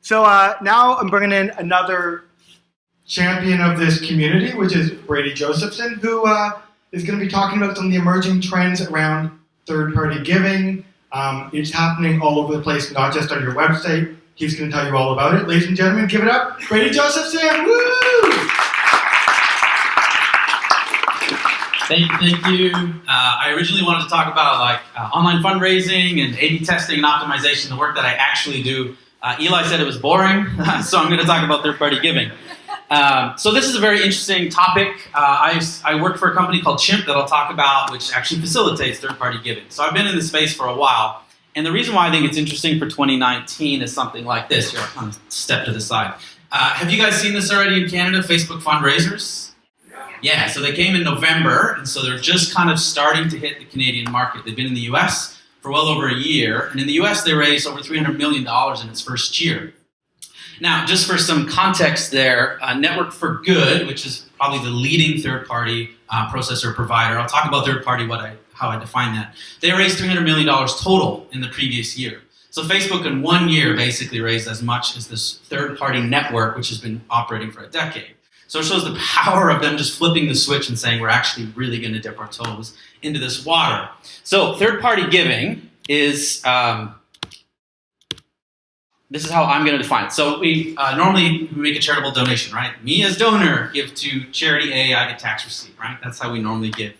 So now I'm bringing in another champion of this community, which is Brady Josephson, who is going to be talking about some of the emerging trends around third-party giving. It's happening all over the place, not just on your website. He's going to tell you all about it. Ladies and gentlemen, give it up, Brady Josephson! Woo! Thank you. I originally wanted to talk about online fundraising and A/B testing and optimization, the work that I actually do. Eli said it was boring, so I'm going to talk about third-party giving. So this is a very interesting topic. I work for a company called Chimp that I'll talk about, which actually facilitates third-party giving. So I've been in this space for a while. And the reason why I think it's interesting for 2019 is something like this. Here, I'll kind of step to the side. Have you guys seen this already in Canada, Facebook fundraisers? Yeah, so they came in November, and so they're just kind of starting to hit the Canadian market. They've been in the US for well over a year, and in the US they raised over $300 million in its first year. Now, just for some context there, Network for Good, which is probably the leading third-party processor provider, I'll talk about third-party, how I define that. They raised $300 million total in the previous year. So Facebook in 1 year basically raised as much as this third-party network, which has been operating for a decade. So it shows the power of them just flipping the switch and saying, we're actually really going to dip our toes into this water. So third-party giving is, this is how I'm going to define it. So we normally make a charitable donation, right? Me as donor give to charity A, I get tax receipt, right? That's how we normally give.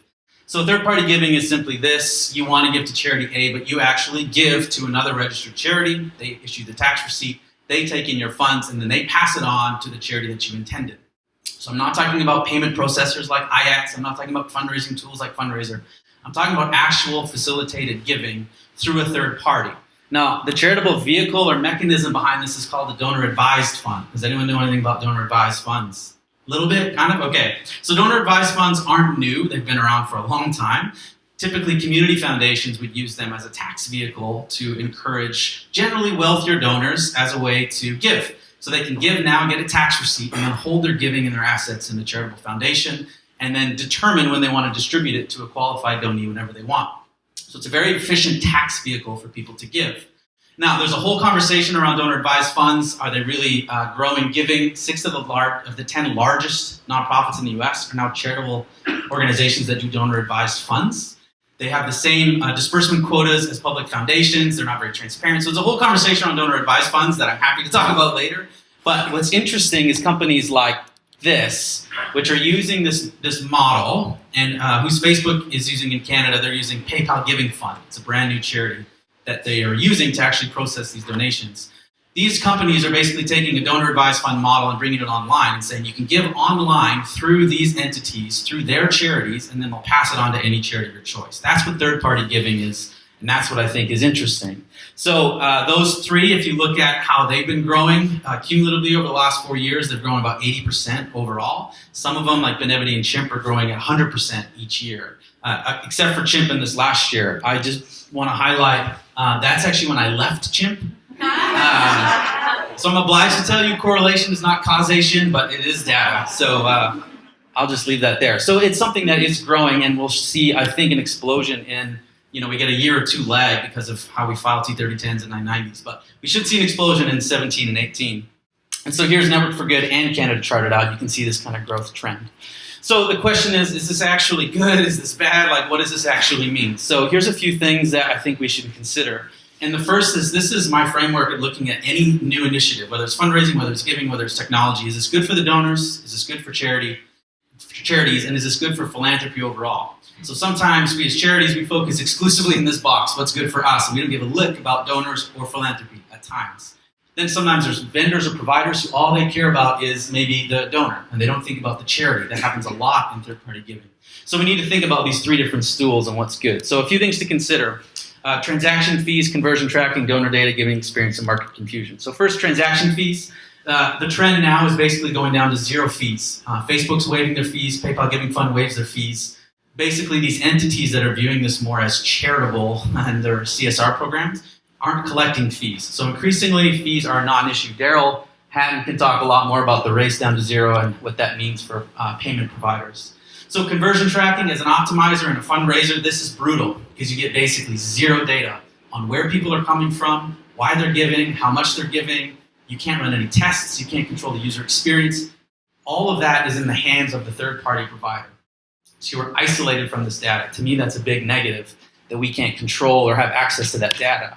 So third-party giving is simply this. You want to give to charity A, but you actually give to another registered charity. They issue the tax receipt. They take in your funds, and then they pass it on to the charity that you intended. So I'm not talking about payment processors like iATS. I'm not talking about fundraising tools like Fundraiser. I'm talking about actual facilitated giving through a third party. Now, the charitable vehicle or mechanism behind this is called the donor-advised fund. Does anyone know anything about donor-advised funds? A little bit, kind of? Okay. So donor-advised funds aren't new. They've been around for a long time. Typically, community foundations would use them as a tax vehicle to encourage generally wealthier donors as a way to give. So they can give now, get a tax receipt, and then hold their giving and their assets in the charitable foundation, and then determine when they want to distribute it to a qualified donee whenever they want. So it's a very efficient tax vehicle for people to give. Now, there's a whole conversation around donor-advised funds. Are they really growing giving? 6 of the 10 largest nonprofits in the US are now charitable organizations that do donor-advised funds. They have the same disbursement quotas as public foundations. They're not very transparent. So there's a whole conversation on donor-advised funds that I'm happy to talk about later. But what's interesting is companies like this, which are using this model, and whose Facebook is using in Canada, they're using PayPal Giving Fund. It's a brand new charity that they are using to actually process these donations. These companies are basically taking a donor-advised fund model and bringing it online and saying you can give online through these entities, through their charities, and then they'll pass it on to any charity of your choice. That's what third-party giving is, and that's what I think is interesting. So those three, if you look at how they've been growing cumulatively over the last 4 years, they've grown about 80% overall. Some of them, like Benevity and Chimp, are growing at 100% each year, except for Chimp in this last year. I just want to highlight that's actually when I left Chimp. So I'm obliged to tell you correlation is not causation, but it is data. So I'll just leave that there. So it's something that is growing, and we'll see, I think, an explosion in, we get a year or two lag because of how we file T3010s and 990s, but we should see an explosion in 17 and 18. And so here's Network for Good and Canada charted out. You can see this kind of growth trend. So the question is this actually good? Is this bad? Like, what does this actually mean? So here's a few things that I think we should consider. And the first is, this is my framework of looking at any new initiative, whether it's fundraising, whether it's giving, whether it's technology. Is this good for the donors? Is this good for charities? And is this good for philanthropy overall? So sometimes we as charities, we focus exclusively in this box, what's good for us, and we don't give a lick about donors or philanthropy at times. Then sometimes there's vendors or providers who all they care about is maybe the donor, and they don't think about the charity. That happens a lot in third-party giving. So we need to think about these three different stools and what's good. So a few things to consider. Transaction fees, conversion tracking, donor data, giving experience, and market confusion. So first, transaction fees. The trend now is basically going down to 0 fees. Facebook's waiving their fees. PayPal Giving Fund waives their fees. Basically, these entities that are viewing this more as charitable and their CSR programs aren't collecting fees. So increasingly, fees are a non-issue. Daryl Hatton can talk a lot more about the race down to 0 and what that means for payment providers. So conversion tracking as an optimizer and a fundraiser, this is brutal because you get basically 0 data on where people are coming from, why they're giving, how much they're giving, You can't run any tests. You can't control the user experience. All of that is in the hands of the third-party provider. So you're isolated from this data. To me, that's a big negative, that we can't control or have access to that data.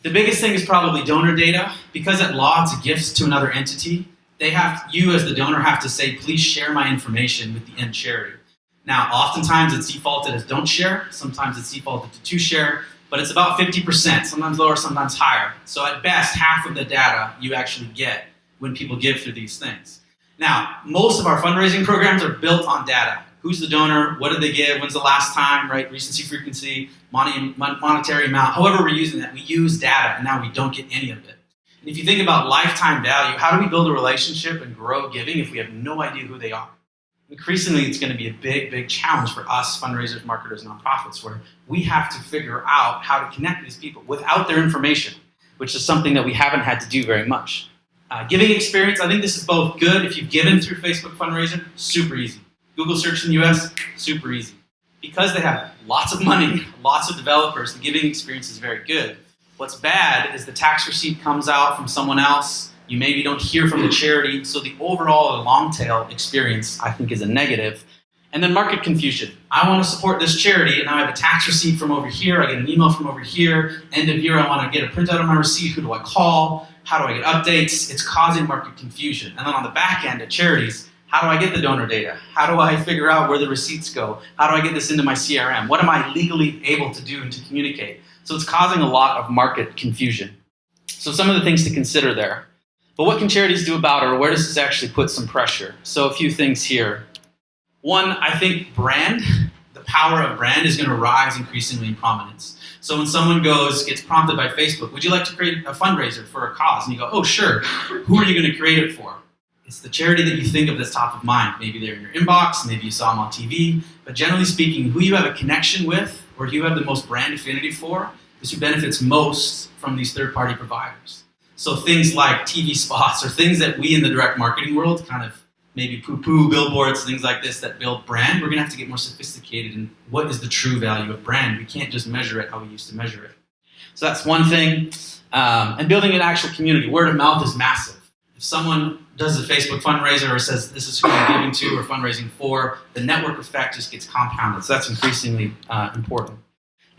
The biggest thing is probably donor data. Because at law, it's a gift to another entity, you as the donor have to say, please share my information with the end charity. Now, oftentimes it's defaulted as don't share. Sometimes it's defaulted to share, but it's about 50%, sometimes lower, sometimes higher. So at best, half of the data you actually get when people give through these things. Now, most of our fundraising programs are built on data. Who's the donor? What did they give? When's the last time? Right? Recency, frequency, monetary amount. However we're using that, we use data, and now we don't get any of it. And if you think about lifetime value, how do we build a relationship and grow giving if we have no idea who they are? Increasingly, it's going to be a big, big challenge for us fundraisers, marketers, nonprofits, where we have to figure out how to connect these people without their information, which is something that we haven't had to do very much. Giving experience, I think this is both good. If you've given through Facebook fundraiser, super easy. Google search in the US, super easy. Because they have lots of money, lots of developers, the giving experience is very good. What's bad is the tax receipt comes out from someone else. You maybe don't hear from the charity. So the overall long tail experience, I think, is a negative. And then market confusion. I want to support this charity, and I have a tax receipt from over here. I get an email from over here. End of year, I want to get a printout of my receipt. Who do I call? How do I get updates? It's causing market confusion. And then on the back end at charities, how do I get the donor data? How do I figure out where the receipts go? How do I get this into my CRM? What am I legally able to do and to communicate? So it's causing a lot of market confusion. So some of the things to consider there. But what can charities do about it, or where does this actually put some pressure? So a few things here. One, I think brand, the power of brand is going to rise increasingly in prominence. So when someone gets prompted by Facebook, would you like to create a fundraiser for a cause? And you go, oh, sure. Who are you going to create it for? It's the charity that you think of that's top of mind. Maybe they're in your inbox, maybe you saw them on TV. But generally speaking, who you have a connection with or who you have the most brand affinity for is who benefits most from these third-party providers. So things like TV spots or things that we in the direct marketing world kind of maybe poo-poo, billboards, things like this that build brand, we're going to have to get more sophisticated in what is the true value of brand. We can't just measure it how we used to measure it. So that's one thing. And building an actual community. Word of mouth is massive. If someone does a Facebook fundraiser or says this is who I'm giving to or fundraising for, the network effect just gets compounded. So that's increasingly important.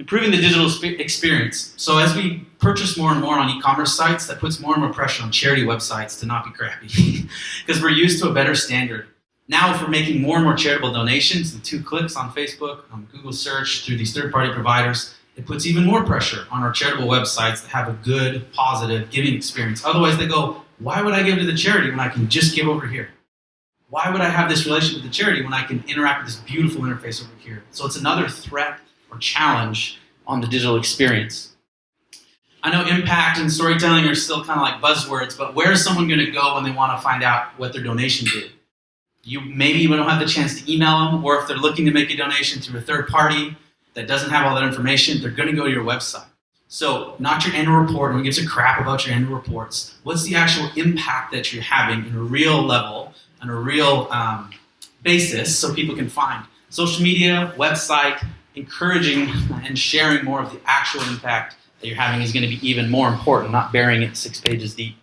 Improving the digital experience. So as we purchase more and more on e-commerce sites, that puts more and more pressure on charity websites to not be crappy because we're used to a better standard. Now if we're making more and more charitable donations in 2 clicks on Facebook, on Google search, through these third-party providers, it puts even more pressure on our charitable websites to have a good, positive giving experience. Otherwise they go, why would I give to the charity when I can just give over here? Why would I have this relationship with the charity when I can interact with this beautiful interface over here? So it's another threat or challenge on the digital experience. I know impact and storytelling are still kind of like buzzwords, but where is someone going to go when they want to find out what their donation did? Maybe you don't have the chance to email them, or if they're looking to make a donation through a third party that doesn't have all that information, they're going to go to your website. So not your annual report, no one gives a crap about your annual reports. What's the actual impact that you're having in a real level, on a real basis, so people can find? Social media, website, encouraging and sharing more of the actual impact that you're having is going to be even more important, not burying it 6 pages deep.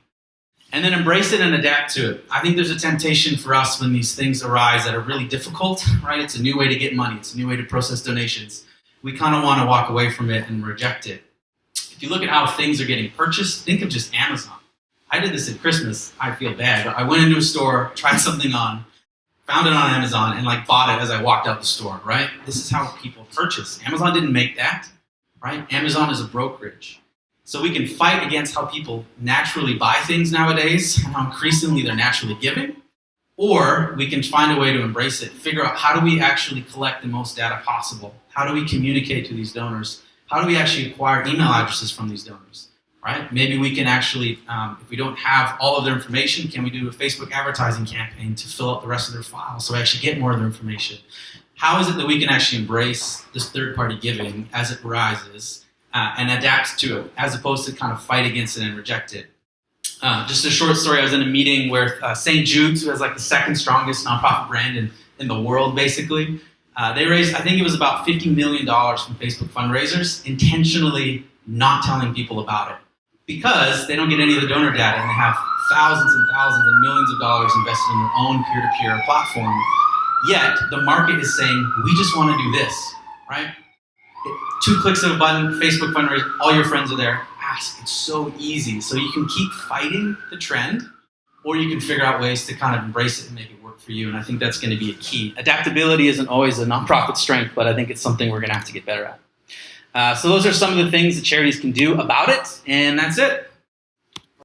And then embrace it and adapt to it. I think there's a temptation for us when these things arise that are really difficult, right? It's a new way to get money. It's a new way to process donations. We kind of want to walk away from it and reject it. If you look at how things are getting purchased, think of just Amazon. I did this at Christmas. I feel bad, but I went into a store, tried something on, found it on Amazon, and bought it as I walked out the store, right? This is how people purchase. Amazon didn't make that, right? Amazon is a brokerage. So we can fight against how people naturally buy things nowadays and how increasingly they're naturally giving, or we can find a way to embrace it, figure out how do we actually collect the most data possible? How do we communicate to these donors? How do we actually acquire email addresses from these donors, right? Maybe we can actually, if we don't have all of their information, can we do a Facebook advertising campaign to fill up the rest of their file so we actually get more of their information? How is it that we can actually embrace this third-party giving as it rises and adapt to it, as opposed to kind of fight against it and reject it? Just a short story, I was in a meeting where St. Jude's, who has the second strongest nonprofit brand in the world, basically, they raised, I think it was about $50 million from Facebook fundraisers, intentionally not telling people about it because they don't get any of the donor data and they have thousands and thousands and millions of dollars invested in their own peer-to-peer platform. Yet the market is saying, we just want to do this, right? 2 clicks of a button, Facebook fundraiser, all your friends are there. Ask, it's so easy. So you can keep fighting the trend, or you can figure out ways to kind of embrace it and make it work for you. And I think that's going to be a key. Adaptability isn't always a nonprofit strength, but I think it's something we're going to have to get better at. So those are some of the things that charities can do about it, and that's it.